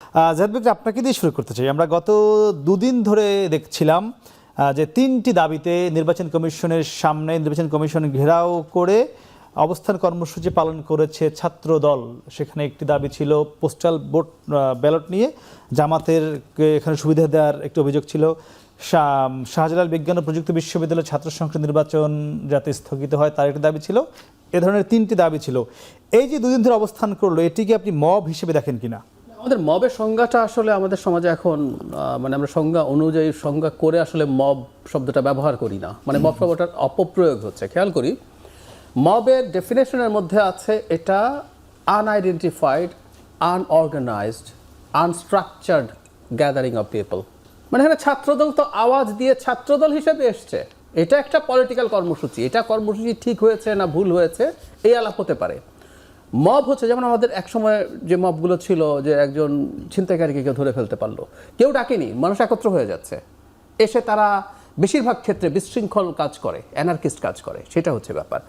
জাহিদ ভাই, আপনাকে দিয়ে শুরু করতে চাই। আমরা গত দুদিন ধরে দেখছিলাম যে তিনটি দাবিতে নির্বাচন কমিশনের সামনে নির্বাচন কমিশন ঘেরাও করে অবস্থান কর্মসূচি পালন করেছে ছাত্র দল। সেখানে একটি দাবি ছিল পোস্টাল ভোট ব্যালট নিয়ে জামাতের এখানে সুবিধা দেওয়ার একটি অভিযোগ ছিল। শাহজালাল বিজ্ঞান ও প্রযুক্তি বিশ্ববিদ্যালয়ের ছাত্র সংসদ নির্বাচন যাতে স্থগিত হয় তার একটি দাবি ছিল। এ ধরনের তিনটি দাবি ছিল। এই যে দুদিন ধরে অবস্থান করলো, এটিকে আপনি মব হিসেবে দেখেন কিনা? আমাদের মবের সংজ্ঞাটা আসলে আমাদের সমাজে এখন মানে আমরা সংজ্ঞা অনুযায়ী সংজ্ঞা করে আসলে মব শব্দটা ব্যবহার করি না, মানে মব শব্দটার অপপ্রয়োগ হচ্ছে। খেয়াল করি, মবের ডেফিনেশনের মধ্যে আছে এটা unidentified, unorganised, unstructured gathering of people. মানে এখানে ছাত্রদল তো আওয়াজ দিয়ে ছাত্রদল হিসেবে এসছে, এটা একটা পলিটিক্যাল কর্মসূচি। এটা কর্মসূচি ঠিক হয়েছে না ভুল হয়েছে এই আলাপ হতে পারে। মব হচ্ছে যেমন আমাদের একসময় যে মবগুলো ছিল, যে একজন ছিনতাইকারীকে কেউ ধরে ফেলতে পারলো, কেউ ডাকেনি, মানুষ একত্র হয়ে যাচ্ছে, এসে তারা বেশিরভাগ ক্ষেত্রে বিশৃঙ্খল কাজ করে, অ্যানার্কিস্ট কাজ করে, সেটা হচ্ছে ব্যাপার।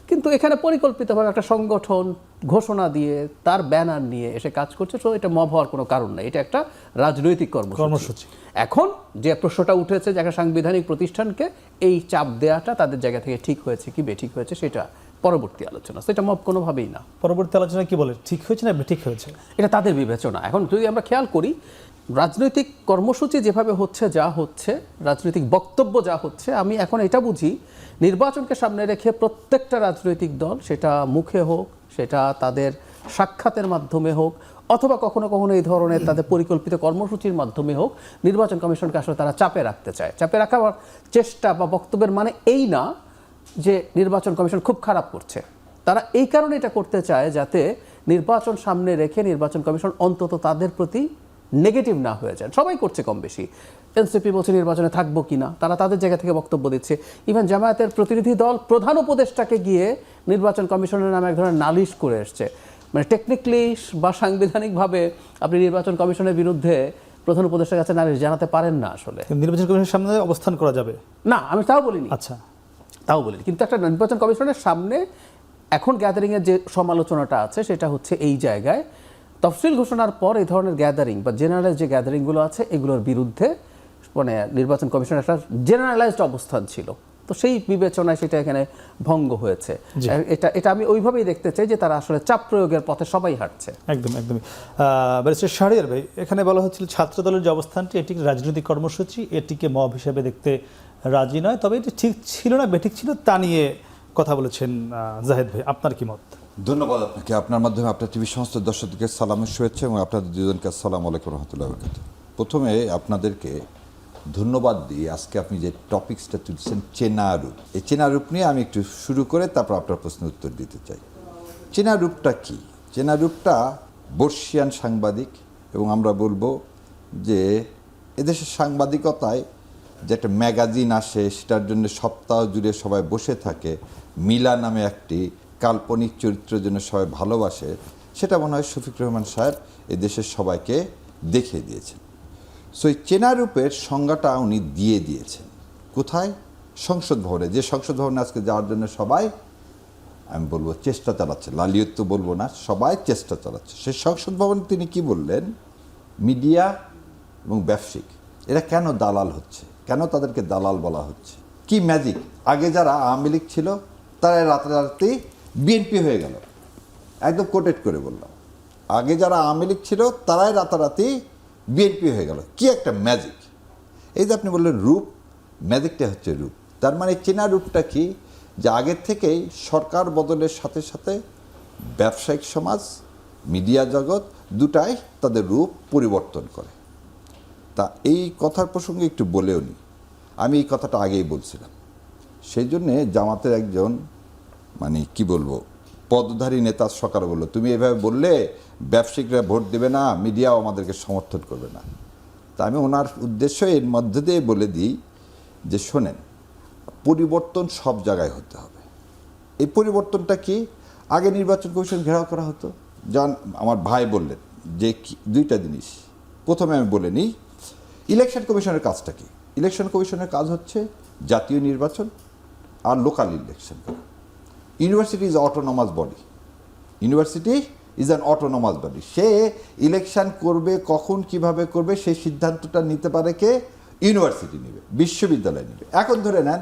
কিন্তু এখানে পরিকল্পিতভাবে একটা সংগঠন ঘোষণা দিয়ে তার ব্যানার নিয়ে এসে কাজ করছে, তো এটা মব হওয়ার কোনো কারণ নেই, এটা একটা রাজনৈতিক কর্মসূচি। এখন যে প্রশ্নটা উঠেছে যে একটা সাংবিধানিক প্রতিষ্ঠানকে এই চাপ দেওয়াটা তাদের জায়গা থেকে ঠিক হয়েছে কি বেঠিক হয়েছে সেটা পরবর্তী আলোচনা, সেটা মব কোনোভাবেই না। পরবর্তী আলোচনা কি বলে, ঠিক হয়েছে না বেঠিক হয়েছে, এটা তাদের বিবেচনা। এখন যদি আমরা খেয়াল করি, রাজনৈতিক কর্মসূচি যেভাবে হচ্ছে, যা হচ্ছে, রাজনৈতিক বক্তব্য যা হচ্ছে, আমি এখন এটা বুঝি নির্বাচনকে সামনে রেখে প্রত্যেকটা রাজনৈতিক দল, সেটা মুখে হোক, সেটা তাদের সাক্ষাতের মাধ্যমে হোক, অথবা কখনো কখনো এই ধরনের তাদের পরিকল্পিত কর্মসূচির মাধ্যমে হোক, নির্বাচন কমিশনকে আসলে তারা চাপে রাখতে চায়। চাপে রাখার চেষ্টা বা বক্তব্যের মানে এই না যে নির্বাচন কমিশন খুব খারাপ করছে। তারা এই কারণে এটা করতে চায় যাতে নির্বাচন সামনে রেখে নির্বাচন কমিশন অন্তত তাদের প্রতি নেগেটিভ না হয়ে যায়। সবাই করছে কম বেশি। এনসিপি বলছে নির্বাচনে থাকবো কিনা, তারা তাদের জায়গা থেকে বক্তব্য দিচ্ছে। ইভেন জামায়াতের প্রতিনিধি দল প্রধান উপদেষ্টাকে গিয়ে নির্বাচন কমিশনের নামে এক ধরনের নালিশ করে এসছে। মানে টেকনিক্যালি বা সাংবিধানিকভাবে আপনি নির্বাচন কমিশনের বিরুদ্ধে প্রধান উপদেষ্টার কাছে নালিশ জানাতে পারেন না। আসলে নির্বাচন কমিশনের সামনে অবস্থান করা যাবে না, আমি তাও বলিনি। আচ্ছা, তাও বলিনি, কিন্তু একটা নির্বাচন কমিশনের সামনে এখন গ্যাদারিংয়ের যে সমালোচনাটা আছে সেটা হচ্ছে এই জায়গায় তফসিল ঘোষণার পর এই ধরনের গ্যাদারিং বা জেনারেলাইজ যে গ্যাদারিংগুলো আছে এগুলোর বিরুদ্ধে মানে নির্বাচন কমিশনের একটা জেনারেলাইজড অবস্থান ছিল, তো সেই বিবেচনায় সেটা এখানে ভঙ্গ হয়েছে। এটা আমি ওইভাবেই দেখতে চাই যে তারা আসলে চাপ প্রয়োগের পথে সবাই হাঁটছে। একদমই। ব্যারিস্টার শাহরিয়ার ভাই, এখানে বলা হচ্ছিল ছাত্র দলের যে অবস্থানটি এটি রাজনৈতিক কর্মসূচি, এটিকে মব হিসেবে দেখতে রাজি নয়, তবে এটি ঠিক ছিল না বেঠিক ছিল তা নিয়ে কথা বলেছেন জাহিদ ভাই, আপনার কি মত? ধন্যবাদ আপনাকে। আপনার মাধ্যমে আপনার টিভি সমস্ত দর্শকদেরকে সালামের শুভেচ্ছা এবং আপনাদের দুজনকে আসসালামু আলাইকুম রহমতুল্লাহ বরকাতুহু। প্রথমে আপনাদেরকে ধন্যবাদ দিই, আজকে আপনি যে টপিকসটা তুলছেন চেনা রূপ, এই চেনা রূপ নিয়ে আমি একটু শুরু করে তারপর আপনার প্রশ্নের উত্তর দিতে চাই। চেনা রূপটা কি? চেনা রূপটা বর্ষিয়ান সাংবাদিক, এবং আমরা বলবো যে এদেশের সাংবাদিকতায় যে একটা ম্যাগাজিন আসে, সেটার জন্য সপ্তাহ জুড়ে সবাই বসে থাকে, মিলা নামে একটি কাল্পনিক চরিত্রের জন্য সবাই ভালোবাসে, সেটা মনে হয় শফিক রহমান সাহেব এদেশের সবাইকে দেখিয়ে দিয়েছেন। সো এই চেনা রূপের সংজ্ঞাটা উনি দিয়ে দিয়েছেন কোথায়? সংসদ ভবনে। যে সংসদ ভবনে আজকে যাওয়ার জন্য সবাই, আমি বলবো, চেষ্টা চালাচ্ছে, লালিয়ত তো বলবো না, সবাই চেষ্টা চালাচ্ছে। সেই সংসদ ভবনে তিনি কি বললেন? মিডিয়া এবং ব্যবসায়িক এরা কেন দালাল হচ্ছে, কেন তাদেরকে দালাল বলা হচ্ছে, কি ম্যাজিক? আগে যারা আওয়ামী লীগ ছিল তারা রাতারাতি বিএনপি হয়ে গেল, একদম কোটেড করে বললাম। আগে যারা আওয়ামী লীগ ছিল তারাই রাতারাতি বিএনপি হয়ে গেল, কি একটা ম্যাজিক! এই যে আপনি বললেন রূপ, ম্যাজিকটা হচ্ছে রূপ। তার মানে চেনা রূপটা কি? যে আগের থেকেই সরকার বদলের সাথে সাথে ব্যবসায়িক সমাজ, মিডিয়া জগৎ দুটাই তাদের রূপ পরিবর্তন করে। তা এই কথার প্রসঙ্গে একটু বলেও নি, আমি এই কথাটা আগেই বলছিলাম। সেই জন্যে জামাতের একজন মানে কি বলবো পদধারী নেতা সকালে বললো, তুমি এভাবে বললে ব্যবসায়িকরা ভোট দেবে না, মিডিয়াও আমাদেরকে সমর্থন করবে না। তা আমি ওনার উদ্দেশ্য এর মধ্যে দিয়ে বলে দিই যে শোনেন, পরিবর্তন সব জায়গায় হতে হবে। এই পরিবর্তনটা কি? আগে নির্বাচন কমিশন ঘেরাও করা হতো, যান আমার ভাই বললেন যে দুইটা জিনিস। প্রথমে আমি বলে নিই, ইলেকশন কমিশনের কাজটা কি? ইলেকশন কমিশনের কাজ হচ্ছে জাতীয় নির্বাচন আর লোকাল ইলেকশন করা। University is autonomous body, university is an autonomous body. Say election করবে, কখন কিভাবে করবে সেই সিদ্ধান্তটা নিতে পারে কে? ইউনিভার্সিটি নেবে, বিশ্ববিদ্যালয় নেবে। এখন ধরে নেন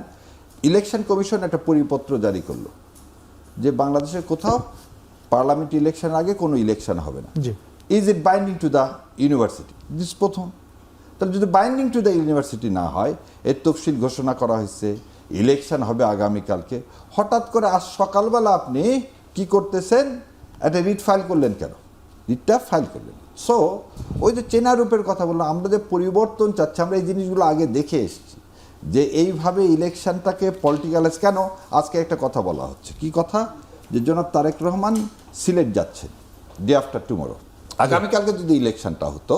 ইলেকশন কমিশন একটা পরিপত্র জারি করলো যে বাংলাদেশের কোথাও পার্লামেন্ট ইলেকশনের আগে কোনো ইলেকশন হবে না। জি। Is it binding to the university? This প্রথম। তাহলে যদি বাইন্ডিং টু দ্য ইউনিভার্সিটি না হয়, এর তফসিল ঘোষণা করা হয়েছে, ইলেকশন হবে আগামীকালকে, হঠাৎ করে আজ সকালবেলা আপনি কি করতেছেন? একটা রিট ফাইল করলেন কেন? রিটটা ফাইল করলেন। সো ওই যে চেনা রূপের কথা বললাম, আমরা যে পরিবর্তন চাচ্ছি, আমরা এই জিনিসগুলো আগে দেখে এসেছি যে এইভাবে ইলেকশনটাকে পলিটিক্যালাইজ কেন। আজকে একটা কথা বলা হচ্ছে, কি কথা? যে জনাব তারেক রহমান সিলেট যাচ্ছেন ডে আফটার টুমরো। আগামীকালকে যদি ইলেকশনটা হতো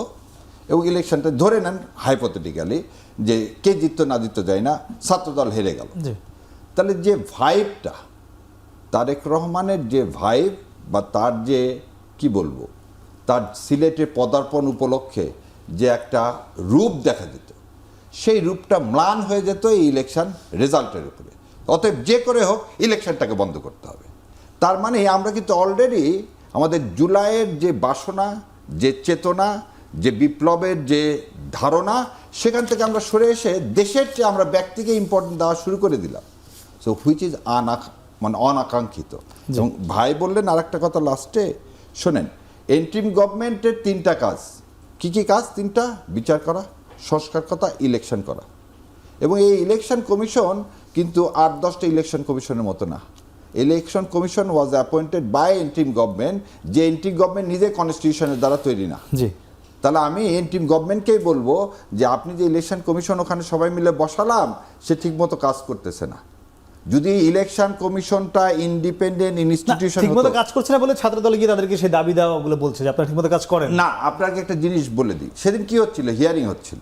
এবং ইলেকশনটা ধরে নেন হাইপোথেটিক্যালি যে কে জিততো না জিততো যায় না, ছাত্রদল হেরে গেল, তাহলে যে ভাইবটা তারেক রহমানের যে ভাইব বা তার যে কি বলবো, তার সিলেটে পদার্পণ উপলক্ষে যে একটা রূপ দেখা যেত, সেই রূপটা ম্লান হয়ে যেত এই ইলেকশন রেজাল্টের উপরে। অতএব যে করে হোক ইলেকশনটাকে বন্ধ করতে হবে। তার মানে আমরা কিন্তু অলরেডি আমাদের জুলাইয়ের যে বাসনা, যে চেতনা, যে বিপ্লবের যে ধারণা, সেখান থেকে আমরা সরে এসে দেশের চেয়ে আমরা ব্যক্তিকে ইম্পর্টেন্ট দেওয়া শুরু করে দিলাম। সো হুইচ ইজ অনাকাঙ্ক্ষিত। এবং ভাই বললেন আর একটা কথা লাস্টে, শোনেন, এন্ট্রিম গভর্নমেন্টের 3টা কাজ। কি কি কাজ? 3টা: বিচার করা, সংস্কার করা, ইলেকশন করা। এবং এই ইলেকশন কমিশন কিন্তু 8-10টা ইলেকশন কমিশনের মতো না। Election commission was appointed by interim government, যে এন্ট্রিম গভর্নমেন্ট নিজে কনস্টিটিউশনের দ্বারা তৈরি না। জি। তাহলে আমি এন্ট্রিম গভর্নমেন্টকেই বলবো যে আপনি যে ইলেকশন কমিশন ওখানে সবাই মিলে বসালাম, সে ঠিকমতো কাজ করতেছে না। যদি ইলেকশন কমিশনটা ইন্ডিপেন্ডেন্ট ইনস্টিটিউশন ঠিকমতো কাজ করছে না বলে ছাত্রদল গিয়ে তাদেরকে সেই দাবি দেওয়াগুলো বলছে যে আপনারা ঠিকমতো কাজ করেন না। আপনাকে একটা জিনিস বলে দিই, সেদিন কি হচ্ছিল? হিয়ারিং হচ্ছিল।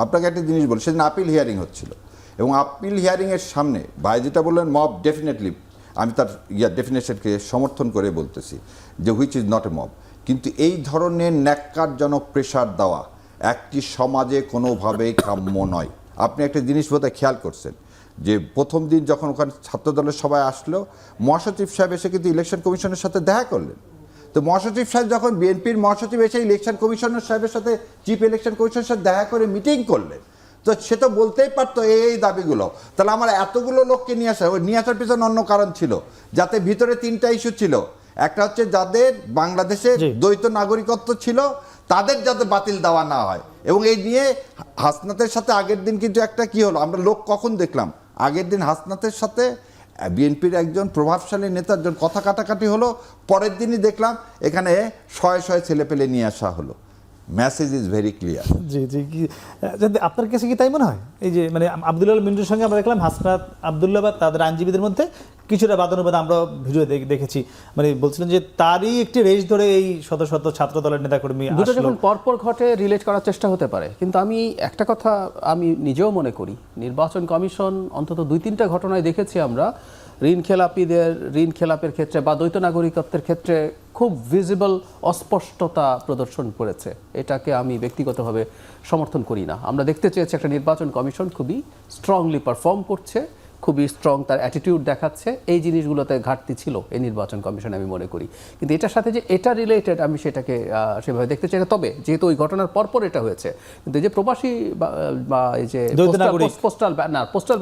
আপনাকে একটা জিনিস বলি, সেদিন আপিল হিয়ারিং হচ্ছিল এবং আপিল হিয়ারিংয়ের সামনে ভাই যেটা বললেন, মব ডেফিনেটলি, আমি তার ডেফিনেশনকে সমর্থন করে বলতেছি যে which is not a mob. কিন্তু এই ধরনের ন্যাক্কারজনক প্রেশার দেওয়া একটি সমাজে কোনোভাবেই কাম্য নয়। আপনি একটা জিনিস বোধহয় খেয়াল করছেন যে প্রথম দিন যখন ওখানে ছাত্রদলের সবাই আসলো, মহাসচিব সাহেব এসে কিন্তু ইলেকশন কমিশনের সাথে দেখা করলেন। তো মহাসচিব সাহেব যখন বিএনপির মহাসচিব এসে ইলেকশন কমিশনার সাহেবের সাথে, চিফ ইলেকশন কমিশনের সাথে দেখা করে মিটিং করলেন, তো সে তো বলতেই পারতো এই দাবিগুলো। তাহলে আমার এতগুলো লোককে নিয়ে আসা, ওই নিয়ে আসার পিছনে অন্য কারণ ছিল, যাতে ভিতরে 3টা ইস্যু ছিল। একটা হচ্ছে যাদের বাংলাদেশে দ্বৈত নাগরিকত্ব ছিল তাদের যাতে বাতিল দেওয়া না হয়। এবং এই নিয়ে হাসনাতের সাথে আগের দিন কিন্তু একটা কি হলো, আমরা লোক কখন দেখলাম, আগের দিন হাসনাতের সাথে বিএনপির একজন প্রভাবশালী নেতার জন কথা কাটাকাটি হলো, পরের দিনই দেখলাম এখানে শয়ে শয়ে ছেলেপেলে নিয়ে আসা হলো। Message is very clear. জি জি। আপনার কাছে কি তাই মনে হয়? এই যে মানে আব্দুল্লাহ মিন্টুর সঙ্গে আমরা দেখলাম হাসনাত আব্দুল্লাহ বা তাদের আইনজীবীদের মধ্যে কিছুটা বাদানুবাদ আমরা ভিডিও দেখেছি, মানে বলছিলেন যে তারই একটি রেশ ধরে এই শত শত ছাত্র দলের নেতাকর্মী দুটো যখন পরপর ঘটে রিলেট করার চেষ্টা হতে পারে। কিন্তু আমি একটা কথা আমি নিজেও মনে করি, নির্বাচন কমিশন অন্তত 2-3টা ঘটনায় দেখেছি আমরা ঋণ খেলাপের ক্ষেত্রে বা দ্বৈত নাগরিকত্বের ক্ষেত্রে খুব ভিজিবল অস্পষ্টতা প্রদর্শন করেছে। এটাকে আমি ব্যক্তিগতভাবে সমর্থন করি না। আমরা দেখতে চেয়েছি একটা নির্বাচন কমিশন খুবই স্ট্রংলি পারফর্ম করছে, খুবই স্ট্রং তার অ্যাটিটিউড দেখাচ্ছে। এই জিনিসগুলোতে ঘাটতি ছিল এই নির্বাচন কমিশন আমি মনে করি। কিন্তু এটার সাথে যে এটা রিলেটেড আমি সেটাকে সেভাবে দেখতে চাই না। তবে যেহেতু ওই ঘটনার পরপর এটা হয়েছে, কিন্তু এই যে প্রবাসী বা এই যে পোস্টাল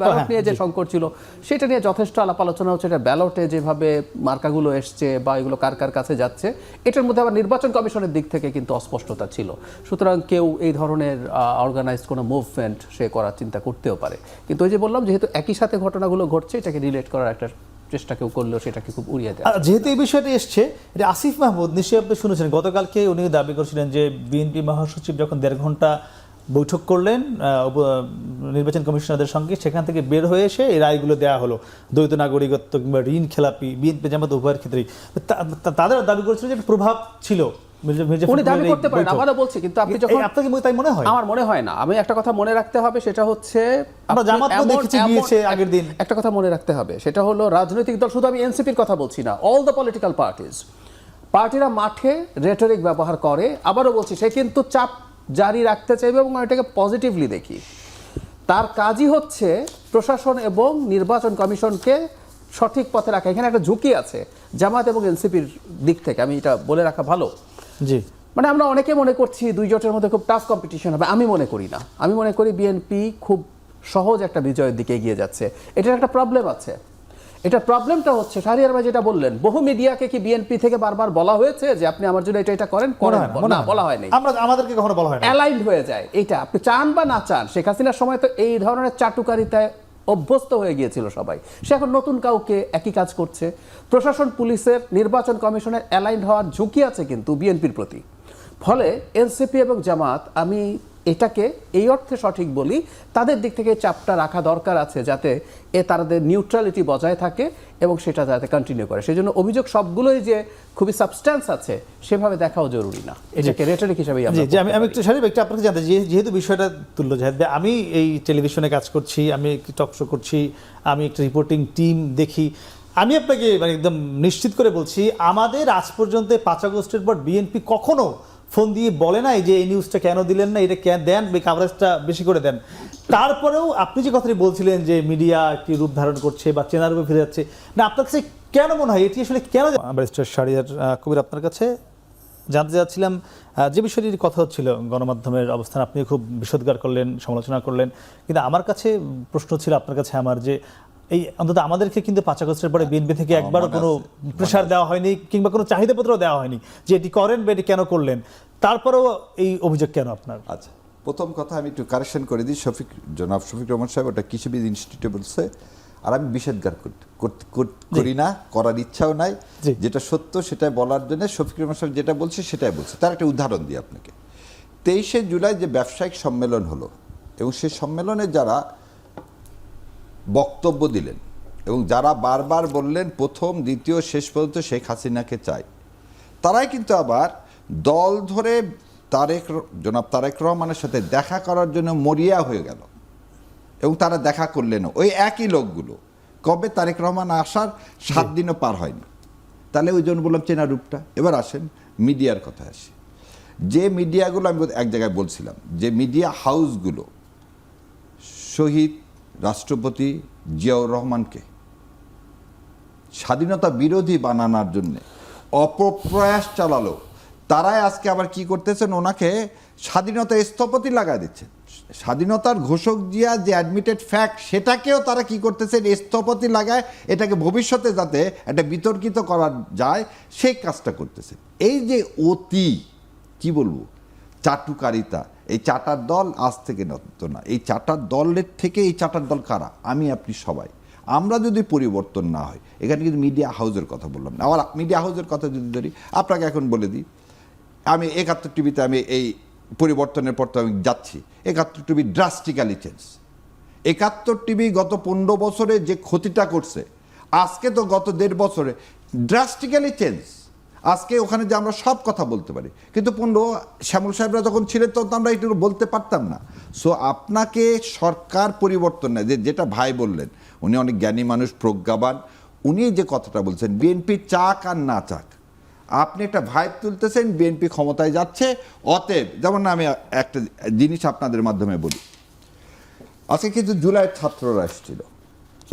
ব্যালট নিয়ে যে সংকট ছিল, সেটা নিয়ে যথেষ্ট আলাপ আলোচনা হচ্ছে। এটা ব্যালটে যেভাবে মার্কাগুলো এসছে বা এগুলো কার কার কাছে যাচ্ছে, এটার মধ্যে আবার নির্বাচন কমিশনের দিক থেকে কিন্তু অস্পষ্টতা ছিল। সুতরাং কেউ এই ধরনের অর্গানাইজড কোনো মুভমেন্ট সে করার চিন্তা করতেও পারে। কিন্তু ওই যে বললাম, যেহেতু একই সাথে ঘটনাগুলো ঘটছে, এটাকে রিলেট করার একটা চেষ্টা কেউ করলেও সেটাকে খুব উড়িয়ে দেয়। যেহেতু এই বিষয়টি এসছে, এটা আসিফ মাহমুদ নিশ্চয়ই আপনি শুনেছেন, গতকালকে উনি দাবি করছিলেন যে বিএনপি মহাসচিব যখন 1.5 ঘন্টা বৈঠক করলেন নির্বাচন কমিশনারদের সঙ্গে, সেখান থেকে বের হয়ে এসে এই রায়গুলো দেওয়া হলো দ্বৈত নাগরিকত্ব কিংবা ঋণ খেলাপি বিএনপি জামাত উভয়ের ক্ষেত্রেই। তাদের দাবি করেছিল যে প্রভাব ছিল। উনি দাবি করতে পারেন, আবারও বলছি, কিন্তু আপনি যখন আপনাকে তাই মনে হয়? আমার মনে হয় না। আমি একটা কথা মনে রাখতে হবে, সেটা হচ্ছে আমরা জামাতকে দেখেছি গিয়েছে আগের দিন। একটা কথা মনে রাখতে হবে, সেটা হলো রাজনৈতিক দল, শুধু আমি এনসিপির কথা বলছি না, অল দ্য পলিটিক্যাল পার্টিরা মাঠে রেটরিক ব্যবহার করে। আবারও বলছি, সে কিন্তু চাপ জারি রাখতে চাইবে এবং এটাকে পজিটিভলি দেখি। তার কাজই হচ্ছে প্রশাসন এবং নির্বাচন কমিশনকে সঠিক পথে রাখা। এখানে একটা ঝুঁকি আছে জামাত এবং এনসিপির দিক থেকে, আমি এটা বলে রাখা ভালো। জি, মানে আমরা অনেকে মনে করছি দুই জোটের মধ্যে খুব টাফ কম্পিটিশন হবে, আমি মনে করি না। আমি মনে করি বিএনপি খুব সহজ একটা বিজয়ের দিকে এগিয়ে যাচ্ছে। এটার একটা প্রবলেম আছে। এটার প্রবলেমটা হচ্ছে শাহরিয়ার ভাই যেটা বললেন, বহু মিডিয়াকে কি বিএনপি থেকে বারবার বলা হয়েছে যে আপনি আমার জন্য এটা করেন, না বলা হয়নি। আমাদেরকে কখনো বলা হয় না। অ্যালাইন্ড হয়ে যায় এটা, আপনি চান বা না চান। শেখ হাসিনার সময় তো এই ধরনের চাটুকারিতায় অভ্যস্ত হয়ে গিয়েছিল সবাই। সে এখন নতুন কাউকে একই কাজ করছে। প্রশাসন, পুলিশের, নির্বাচন কমিশনের অ্যালাইন্ড হওয়ার ঝুঁকি আছে কিন্তু বিএনপির প্রতি। ফলে এনসিপি এবং জামাত, আমি এটাকে এই অর্থে সঠিক বলি, তাদের দিক থেকে চাপটা রাখা দরকার আছে যাতে তাদের নিউট্রালিটি বজায় থাকে এবং সেটা যাতে কন্টিনিউ করে। সেই জন্য অভিযোগ সবগুলোই যে খুবই সাবস্ট্যান্স আছে সেভাবে দেখাও জরুরি না, এটাকে রেটরিক হিসেবে আমি একটু শারিক একটু আপনাকে জানতে যেহেতু বিষয়টা তুললো জাহেদ ভাই, আমি এই টেলিভিশনে কাজ করছি, আমি টক শো করছি, আমি একটা রিপোর্টিং টিম দেখি, আমি আপনাকে মানে একদম নিশ্চিত করে বলছি আমাদের আজ পর্যন্ত 5 আগস্টের পর বিএনপি কখনো ফোন দিয়ে বলে নাই যে এই নিউজটা কেন দিলেন না, এটা কেন দেন, কাভারেজটা বেশি করে দেন। তারপরেও আপনি যে কথাটি বলছিলেন যে মিডিয়া একটি রূপ ধারণ করছে বা চেনার রূপে ফিরে যাচ্ছে, না আপনার কাছে কেন মনে হয় এটি আসলে কেন? ব্যারিস্টার শাহরিয়ার কবির, আপনার কাছে জানতে চাচ্ছিলাম যে বিষয়টির কথা হচ্ছিল গণমাধ্যমের অবস্থান, আপনি খুব বিশদগার করলেন, সমালোচনা করলেন, কিন্তু আমার কাছে প্রশ্ন ছিল আপনার কাছে আমার যে এই অন্তত আমাদেরকে কিন্তু 5 আগস্টের পরে বিএনপি থেকে একবারও কোনো প্রেশার দেওয়া হয়নি কিংবা কোনো চাহিদাপত্র দেওয়া হয়নি যে এটি করেন বা এটি কেন করলেন, তারপরেও এই অভিযোগ কেন আপনার? আচ্ছা, প্রথম কথা আমি একটু কারেকশন করে দিই। জনাব শফিক রহমান সাহেব ওটা কৃষিবিদ ইনস্টিটিউটে বলছে, আর আমি বিষেদগার করি না, করার ইচ্ছাও নাই। যেটা সত্য সেটাই বলার জন্য শফিক রহমান সাহেব যেটা বলছে সেটাই বলছে। তার একটা উদাহরণ দিই আপনাকে। 23শে জুলাই যে ব্যবসায়িক সম্মেলন হলো এবং সেই সম্মেলনে যারা বক্তব্য দিলেন এবং যারা বারবার বললেন প্রথম, দ্বিতীয়, শেষ পর্যন্ত শেখ হাসিনাকে চাই, তারাই কিন্তু আবার দল ধরে জনাব তারেক রহমানের সাথে দেখা করার জন্য মরিয়া হয়ে গেল এবং তারা দেখা করলেনও। ওই একই লোকগুলো কবে তারেক রহমান আসার 7 দিনও পার হয়নি। তাহলে ওই জন্য বললাম চেনা রূপটা। এবার আসেন মিডিয়ার কথা আসি। যে মিডিয়াগুলো আমি এক জায়গায় বলছিলাম যে মিডিয়া হাউসগুলো শহীদ রাষ্ট্রপতি জিয়াউর রহমানকে স্বাধীনতা বিরোধী বানানোর জন্য অপপ্রয়াস চালালো, তারাই আজকে আবার কি করতেছেন, ওনাকে স্বাধীনতা স্থপতি লাগাই দিচ্ছেন। স্বাধীনতার ঘোষক জিয়া যে অ্যাডমিটেড ফ্যাক্ট, সেটাকেও তারা কি করতেছেন, স্থপতি লাগায় এটাকে ভবিষ্যতে যাতে একটা বিতর্কিত করা যায় সেই কাজটা করতেছেন। এই যে অতি কি বলবো চাটুকারিতা, এই চাটার দল আজ থেকে নতুন না। এই চাটার দলের থেকে এই চাটার দল কারা? আমি আপনি সবাই। আমরা যদি পরিবর্তন না হয়, এখানে কিন্তু মিডিয়া হাউসের কথা বললাম না। আবার মিডিয়া হাউসের কথা যদি ধরি, আপনাকে এখন বলে দিই, আমি 71 টিভিতে আমি এই পরিবর্তনের পর তো আমি যাচ্ছি, 71 টিভি ড্রাস্টিক্যালি চেঞ্জ। 71 টিভি গত 15 বছরে যে ক্ষতিটা করছে, আজকে তো গত 1.5 বছরে ড্রাস্টিক্যালি চেঞ্জ। আজকে ওখানে যে আমরা সব কথা বলতে পারি, কিন্তু শ্যামল সাহেবরা যখন ছিলেন তখন আমরা একটু বলতে পারতাম না। সো আপনাকে সরকার পরিবর্তন নেয়, যেটা ভাই বললেন, উনি অনেক জ্ঞানী মানুষ, প্রজ্ঞাবান। উনি যে কথাটা বলছেন, বিএনপি চাক আর না চাক, আপনি একটা ভাইব তুলতেছেন বিএনপি ক্ষমতায় যাচ্ছে, অতএব যেমন আমি একটা জিনিস আপনাদের মাধ্যমে বলি। আজকে কিন্তু জুলাইয়ের ছাত্ররা এসেছিল,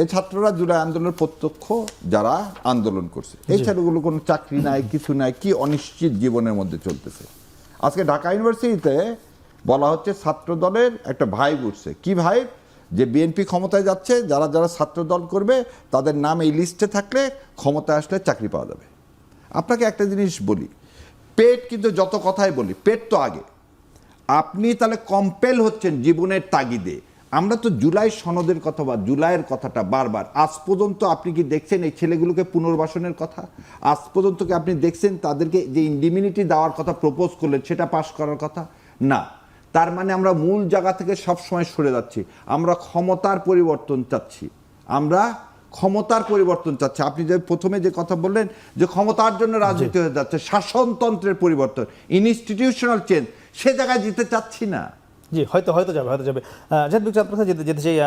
এই ছাত্ররা জুলাই আন্দোলনের প্রত্যক্ষ যারা আন্দোলন করছে, এই ছেলেগুলো কোনো চাকরি নাই, কিছু নাই, কি অনিশ্চিত জীবনের মধ্যে চলতেছে। আজকে ঢাকা ইউনিভার্সিটিতে বলা হচ্ছে ছাত্র দলের একটা ভাইব উঠছে। কি ভাইব? যে বিএনপি ক্ষমতায় যাচ্ছে, যারা যারা ছাত্র দল করবে তাদের নাম এই লিস্টে থাকলে ক্ষমতায় আসলে চাকরি পাওয়া যাবে। আপনাকে একটা জিনিস বলি, পেট কিন্তু যত কথাই বলি, পেট তো আগে। আপনি তাহলে কম্পেল হচ্ছেন জীবনের তাগিদে। আমরা তো জুলাই সনদের কথা বা জুলাইয়ের কথাটা বারবার, আজ পর্যন্ত আপনি কি দেখছেন এই ছেলেগুলোকে পুনর্বাসনের কথা? আজ পর্যন্ত কি আপনি দেখছেন তাদেরকে যে ইন্ডিমিনিটি দেওয়ার কথা প্রপোজ করলেন সেটা পাস করার কথা? না। তার মানে আমরা মূল জায়গা থেকে সবসময় সরে যাচ্ছি। আমরা ক্ষমতার পরিবর্তন চাচ্ছি, আমরা ক্ষমতার পরিবর্তন চাচ্ছে। আপনি যে প্রথমে যে কথা বললেন যে ক্ষমতার জন্য রাজনীতি হয়ে যাচ্ছে, শাসনতন্ত্রের পরিবর্তন, ইনস্টিটিউশনাল চেঞ্জ, সে জায়গায় যেতে চাচ্ছি না। জি, হয়তো যাবে। জাহিদ বিক্রম, আপনার কাছে যেতে চাই,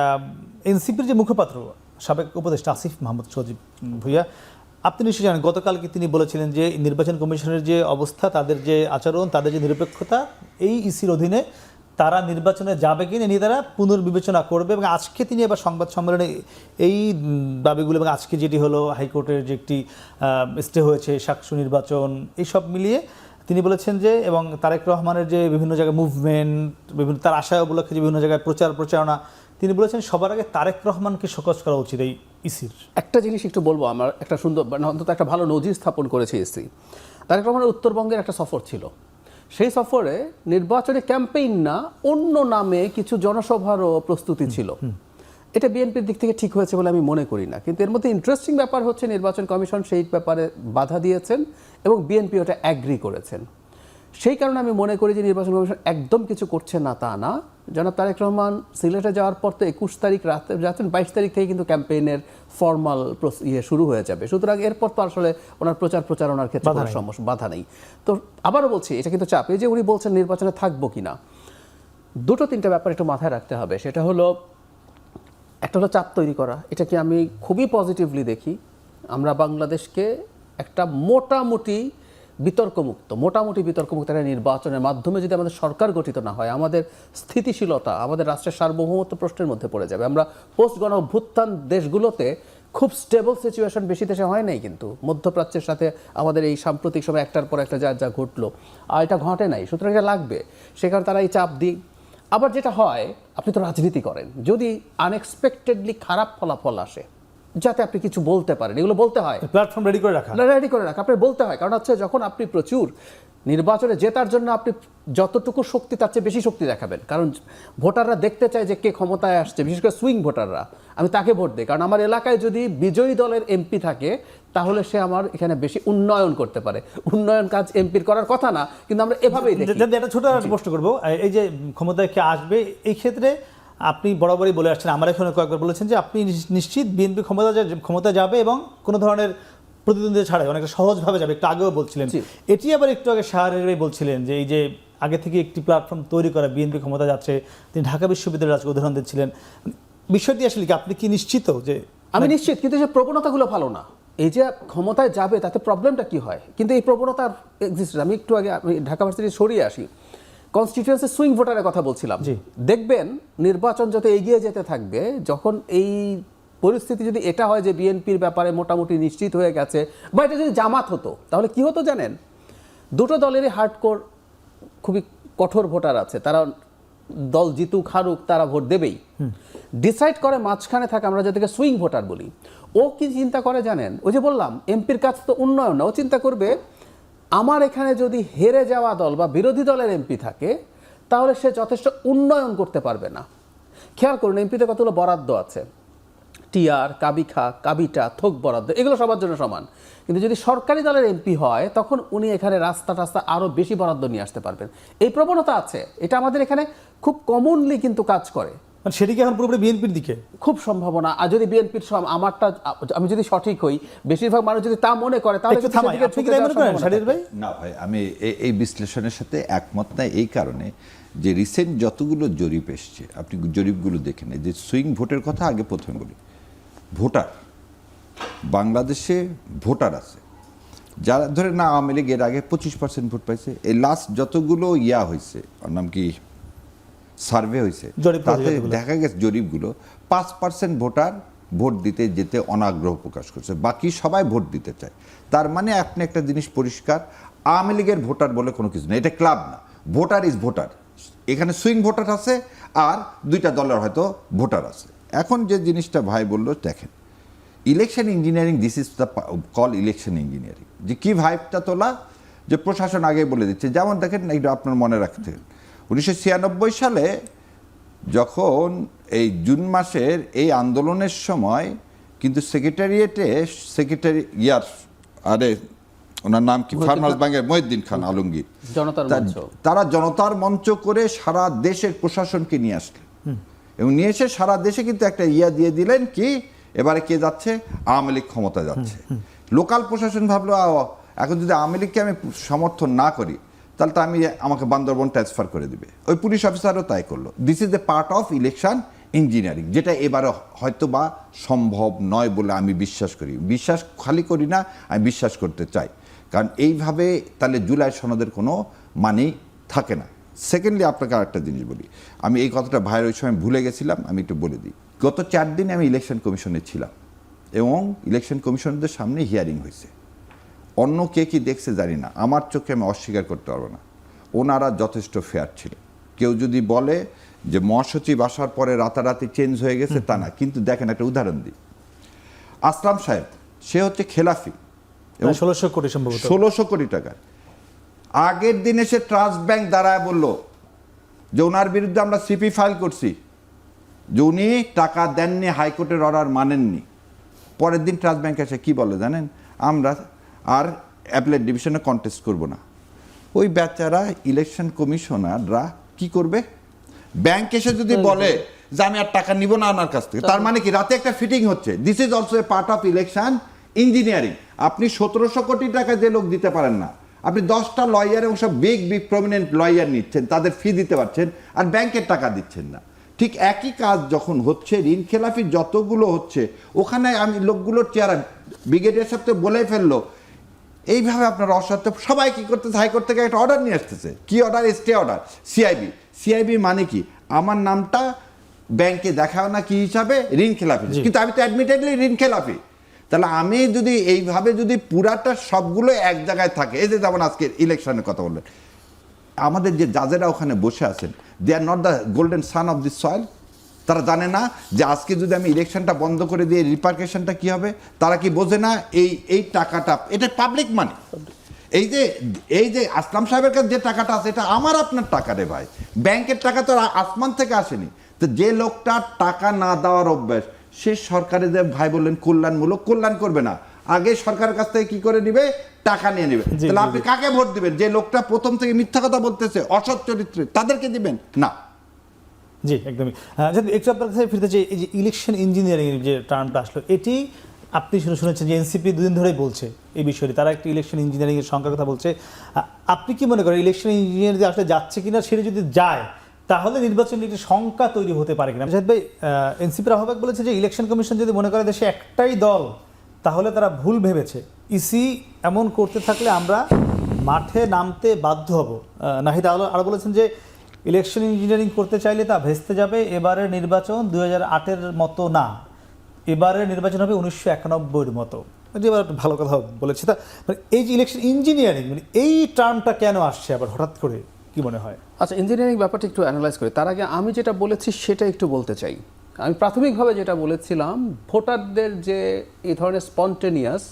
এনসিপির যে মুখপাত্র সাবেক উপদেষ্টা আসিফ মাহমুদ সজীব ভুইয়া, আপনি নিশ্চয়ই জানেন গতকালকে তিনি বলেছিলেন যে নির্বাচন কমিশনের যে অবস্থা, তাদের যে আচরণ, তাদের যে নিরপেক্ষতা, এই ইসির অধীনে তারা নির্বাচনে যাবে কিনা নিয়ে তারা পুনর্বিবেচনা করবে। এবং আজকে তিনি আবার সংবাদ সম্মেলনে এই দাবিগুলো, এবং আজকে যেটি হলো হাইকোর্টের যে একটি স্টে হয়েছে সাকসু নির্বাচন, এইসব মিলিয়ে তিনি বলেছেন যে, এবং তারেক রহমানের যে বিভিন্ন জায়গায় মুভমেন্ট, বিভিন্ন তার আশা উপলক্ষে যে বিভিন্ন জায়গায় প্রচারণা, তিনি বলেছেন সবার আগে তারেক রহমানকে শোকজ করা উচিত এই ইসির। একটা জিনিস একটু বলবো, আমার একটা সুন্দর অন্তত একটা ভালো নজির স্থাপন করেছে ইসি। তারেক রহমানের উত্তরবঙ্গের একটা সফর ছিল, সেই সফরে নির্বাচনী ক্যাম্পেইন না অন্য নামে কিছু জনসভারও প্রস্তুতি ছিল। এটা বিএনপির দিক থেকে ঠিক হয়েছে বলে আমি মনে করি না, কিন্তু এর মধ্যে ইন্টারেস্টিং ব্যাপার হচ্ছে নির্বাচন কমিশন সেই ব্যাপারে বাধা দিয়েছেন এবং বিএনপি ওটা অ্যাগ্রি করেছেন। সেই কারণে আমি মনে করি যে নির্বাচন কমিশন একদম কিছু করছে না তা না। জনাব তারেক রহমান সিলেটে যাওয়ার পর তো 21 তারিখ রাতে যাচ্ছেন, 22 তারিখ থেকে কিন্তু ক্যাম্পেইনের ফর্মাল শুরু হয়ে যাবে। সুতরাং এরপর তো আসলে ওনার প্রচারণার ক্ষেত্রে কোনো সমস্যা বাধা নেই। তো আবারও বলছি, এটা কিন্তু চাপ। এই যে উনি বলছেন নির্বাচনে থাকবো কিনা, দুটো তিনটা ব্যাপার একটু মাথায় রাখতে হবে। সেটা হলো, একটা হলো চাপ তৈরি করা, এটাকে আমি খুবই পজিটিভলি দেখি। আমরা বাংলাদেশকে একটা মোটামুটি বিতর্কমুক্ত একটা নির্বাচনের মাধ্যমে যদি আমাদের সরকার গঠিত না হয়, আমাদের স্থিতিশীলতা, আমাদের রাষ্ট্রের সার্বভৌমত্ব প্রশ্নের মধ্যে পড়ে যাবে। আমরা পোস্ট গণ অভ্যুত্থান দেশগুলোতে খুব স্টেবল সিচুয়েশন বেশি দেশে হয় নাই, কিন্তু মধ্যপ্রাচ্যের সাথে আমাদের এই সাম্প্রতিক সময় একটার পর একটা যা ঘটলো, আর এটা ঘটে নাই। সুতরাং এটা লাগবে, সে কারণে তারা এই চাপ দিই। আবার যেটা হয়, আপনি তো রাজনীতি করেন, যদি আনএক্সপেক্টেডলি খারাপ ফলাফল আসে, যাতে আপনি কিছু বলতে পারেন, এগুলো বলতে হয়। প্ল্যাটফর্ম রেডি করে রাখা আপনার বলতে হয়। কারণ হচ্ছে যখন আপনি প্রচুর নির্বাচনে জেতার জন্য আপনি যতটুকু শক্তি তার চেয়ে বেশি শক্তি দেখাবেন, কারণ ভোটাররা দেখতে চায় যে কে ক্ষমতায় আসছে, বিশেষ করে সুইং ভোটাররা, আমি তাকে ভোট দিই। কারণ আমার এলাকায় যদি বিজয়ী দলের এমপি থাকে, তাহলে সে আমার এখানে বেশি উন্নয়ন করতে পারে। উন্নয়ন কাজ এমপির করার কথা না, কিন্তু আমরা এভাবেই দেখি। একটা ছোট প্রশ্ন করবো, এই যে ক্ষমতায় কে আসবে, এই ক্ষেত্রে আপনি বরাবরই বলে আসছেন, আমার এখানে কয়েকবার বলেছেন যে আপনি নিশ্চিত বিএনপি ক্ষমতা যাবে এবং কোনো ধরনের প্রতিদ্বন্দ্বিতা ছাড়াই অনেকটা সহজভাবে যাবে, একটু আগেও বলছিলেন। এটি আবার একটু আগে শাহরিয়ার বলছিলেন যে এই যে আগে থেকে একটি প্ল্যাটফর্ম তৈরি করা, বিএনপি ক্ষমতা যাচ্ছে, তিনি ঢাকা বিশ্ববিদ্যালয়ের আজকে উদাহরণ দিচ্ছিলেন। বিষয়টি আসলে কি, আপনি কি নিশ্চিত? যে আমি নিশ্চিত, কিন্তু যে প্রবণতাগুলো ভালো না। এই যে ক্ষমতায় যাবে তাতে প্রবলেমটা কি হয়, কিন্তু এই প্রবণতার এক্সিস্ট। আমি একটু আগে ঢাকা ভার্সিটি সরিয়ে আসি, কনস্টিটিউয়েন্সি সুইং ভোটারের কথা বলছিলাম। দেখবেন নির্বাচন যত এগিয়ে যেতে থাকবে, যখন এই পরিস্থিতি যদি এটা হয় যে বিএনপির ব্যাপারে মোটামুটি নিশ্চিত হয়ে গেছে, বা এটা যদি জামাত হতো, তাহলে কি হতো জানেন? দুটো দলেরই হার্ডকোর খুবই কঠোর ভোটার আছে, তারা দল জিতুক হারুক তারা ভোট দেবেই। ডিসাইড করে মাঝখানে থাকে, আমরা যাদেরকে সুইং ভোটার বলি। ও কি চিন্তা করে জানেন? ওই যে বললাম, এমপির কাজ তো উন্নয়ন না, ও চিন্তা করবে আমার এখানে যদি হেরে যাওয়া দল বা বিরোধী দলের এমপি থাকে, তাহলে সে যথেষ্ট উন্নয়ন করতে পারবে না। খেয়াল করুন, এমপিতে কতগুলো বরাদ্দ আছে, টিআর, কাবিখা, কাবিটা, থোক বরাদ্দ, এগুলো সবার জন্য সমান। কিন্তু যদি সরকারি দলের এমপি হয়, তখন উনি এখানে রাস্তা আরও বেশি বরাদ্দ নিয়ে আসতে পারবেন। এই প্রবণতা আছে, এটা আমাদের এখানে খুব কমনলি কিন্তু কাজ করে। সেটিকে এখন পুরোপুরি বিএনপির দিকে খুব সম্ভাবনা। আর যদি বিএনপির আমারটা, আমি যদি সঠিক হই, বেশিরভাগ মানুষ যদি তা মনে করে, তাহলে না ভাই, আমি এই বিশ্লেষণের সাথে একমত না। এই কারণে যে রিসেন্ট যতগুলো জরিপ এসছে, আপনি জরিপগুলো দেখে নেন, যে সুইং ভোটের কথা আগে প্রথমে বলি। ভোটার, বাংলাদেশে ভোটার আছে যারা, ধরে না আওয়ামী লীগ এর আগে 25% ভোট পাইছে। এই লাস্ট যতগুলো হয়েছে, ওর নাম কি, সার্ভে হয়েছে, তাতে দেখা গেছে জরিপগুলো 5% ভোটার ভোট দিতে যেতে অনাগ্রহ প্রকাশ করছে, বাকি সবাই ভোট দিতে চায়। তার মানে আপনি একটা জিনিস পরিষ্কার, আওয়ামী লীগের ভোটার বলে কোনো কিছু না, এটা ক্লাব না, ভোটার ইজ ভোটার। এখানে সুইং ভোটার আছে আর দুইটা দলের হয়তো ভোটার আছে। এখন যে জিনিসটা ভাই বললো, দেখেন election engineering, this is the call election engineering. যে কি ভাইবটা তোলা, যে প্রশাসন আগে বলে দিচ্ছে। যেমন দেখেন, এইটা আপনার মনে রাখতে, 1996 সালে যখন এই জুন মাসের এই আন্দোলনের সময় কিন্তু সেক্রেটারিয়েটে ওনার নাম কি, ফার্মার্স ব্যাংকের মহিউদ্দিন খান আলমগীর, তারা জনতার মঞ্চ করে সারা দেশের প্রশাসনকে নিয়ে আসলেন এবং নিয়ে এসে সারা দেশে কিন্তু একটা দিয়ে দিলেন কি, এবারে কে যাচ্ছে, আওয়ামী লীগ ক্ষমতা যাচ্ছে। লোকাল প্রশাসন ভাবলো, এখন যদি আওয়ামী লীগকে আমি সমর্থন না করি, তাহলে তো আমাকে বান্দরবন ট্রান্সফার করে দিবে। ওই পুলিশ অফিসারও তাই করলো। This is the part of election engineering, যেটা এবারে হয়তো বা সম্ভব নয় বলে আমি বিশ্বাস করি। বিশ্বাস খালি করি না, আমি বিশ্বাস করতে চাই। কারণ এইভাবে তাহলে জুলাই সনদের কোনো মানেই থাকে না। সেকেন্ডলি আপনাকে আরেকটা জিনিস বলি, আমি এই কথাটা ভাইয়ের ওই সময় ভুলে গেছিলাম, আমি একটু বলে দিই। গত 4 দিনে আমি ইলেকশন কমিশনে ছিলাম এবং ইলেকশন কমিশনারদের সামনে হিয়ারিং হয়েছে। অন্য কে কি দেখছে জানি না, আমার চোখে আমি অস্বীকার করতে পারবো না, ওনারা যথেষ্ট ফেয়ার ছিল। কেউ যদি বলে যে মহাসচিব আসার পরে রাতারাতি চেঞ্জ হয়ে গেছে, তা না। কিন্তু দেখেন, একটা উদাহরণ দিই, আসলাম সাহেব, সে হচ্ছে খেলাফি এবং 1600 কোটি সম্ভবত, 1600 কোটি টাকার। আগের দিনে সে ট্রাস্ট ব্যাংক দাঁড়ায় বলল যে ওনার বিরুদ্ধে আমরা সিপি ফাইল করছি, যে উনি টাকা দেননি, হাইকোর্টের অর্ডার মানেননি। পরের দিন ট্রাস্ট ব্যাংক এসে কি বলে জানেন, আমরা আর অ্যাপেলেট ডিভিশনে কন্টেস্ট করব না। ওই বেচারা ইলেকশন কমিশনাররা কি করবে? ব্যাংক এসে যদি বলে যে আমি আর টাকা নিব না ওনার কাছ থেকে, তার মানে কি রাতে একটা ফিটিং হচ্ছে। This is also a part of election engineering. আপনি 1700 কোটি টাকা যে লোক দিতে পারেন না, আপনি 10টা লয়ার এবং সব বিগ বিগ প্রমিনেন্ট লয়ার নিচ্ছেন, তাদের ফি দিতে পারছেন, আর ব্যাংকের টাকা দিচ্ছেন না। ঠিক একই কাজ যখন হচ্ছে, ঋণ খেলাফি যতগুলো হচ্ছে, ওখানে আমি লোকগুলোর চেহারা ব্রিগেডিয়ার সাহেব তো বলে ফেললো, এইভাবে আপনার অসত্য সবাই কি করতেছে, হাইকোর্ট থেকে একটা অর্ডার নিয়ে আসতেছে। কি order? Stay order. CIB. CIB মানে কি? আমার নামটা ব্যাংকে দেখাও না কি হিসাবে, ঋণ খেলাফি, কিন্তু আমি তো অ্যাডমিটেডলি ঋণ খেলাফি। তাহলে আমি যদি এইভাবে যদি পুরাটা সবগুলো এক জায়গায় থাকে, এই যে যেমন আজকে ইলেকশনের কথা বললেন, আমাদের যে জাজেরা ওখানে বসে আছেন, they are not the golden son of this soil. তারা জানে না যে আজকে যদি আমি ইলেকশনটা বন্ধ করে দিয়ে রিপার্কেশনটা কি হবে? তারা কি বোঝে না এই টাকাটা এটা পাবলিক মানি? এই যে আসলাম সাহেবের কাছে যে টাকাটা আছে, এটা আমার আপনার টাকা রে ভাই, ব্যাংকের টাকা তো আসমান থেকে আসেনি। তো যে লোকটা টাকা না দেওয়ার অভ্যাস, সে সরকারে যে ভাই বললেন কল্যাণমূলক, কল্যাণ করবে না, আগে সরকারের কাছ থেকে কি করে নিবে? টাকা নিয়ে নেবে। তাহলে আপনি কাকে ভোট দিবেন? যে লোকটা প্রথম থেকে মিথ্যা কথা বলতেছে, অসৎ চরিত্রে, তাদেরকে দিবেন না? জি একদমই। যদি একটু আপনার কাছে ফিরতে চাই, এই যে ইলেকশন ইঞ্জিনিয়ারিং এর যে টার্মটা আসলো, এটি আপনি শুনেছেন যে এনসিপি দুদিন ধরেই বলছে এই বিষয়টি, তারা একটি ইলেকশন ইঞ্জিনিয়ারিং এর সংখ্যার কথা বলছে। আপনি কি মনে করেন ইলেকশন ইঞ্জিনিয়ারিং আসলে যাচ্ছে কিনা, সেটা যদি যায় তাহলে নির্বাচনের একটি শঙ্কা তৈরি হতে পারে কিনা? জাহিদ ভাই, এনসিপির আহ্বায়ক বলেছে যে ইলেকশন কমিশন যদি মনে করে দেশে একটাই দল, তাহলে তারা ভুল ভেবেছে। ইসি এমন করতে থাকলে আমরা মাঠে নামতে বাধ্য হব। নাহিদ আরও বলেছেন যে ইলেকশন ইঞ্জিনিয়ারিং করতে চাইলে তা ভেস্তে যাবে। এবারের নির্বাচন 2008-এর মতো না, এবারের নির্বাচন হবে 1991-এর মতো। এবার একটা ভালো কথা বলেছে। তা মানে এই যে ইলেকশন ইঞ্জিনিয়ারিং, মানে এই টার্মটা কেন আসছে আবার হঠাৎ করে, কি মনে হয়? আচ্ছা, ইঞ্জিনিয়ারিং ব্যাপারটা একটু অ্যানালাইজ করি। তার আগে আমি যেটা বলেছি সেটা একটু বলতে চাই। আমি প্রাথমিকভাবে যেটা বলেছিলাম, ভোটারদের যে এই ধরনের স্পন্টেনিয়াস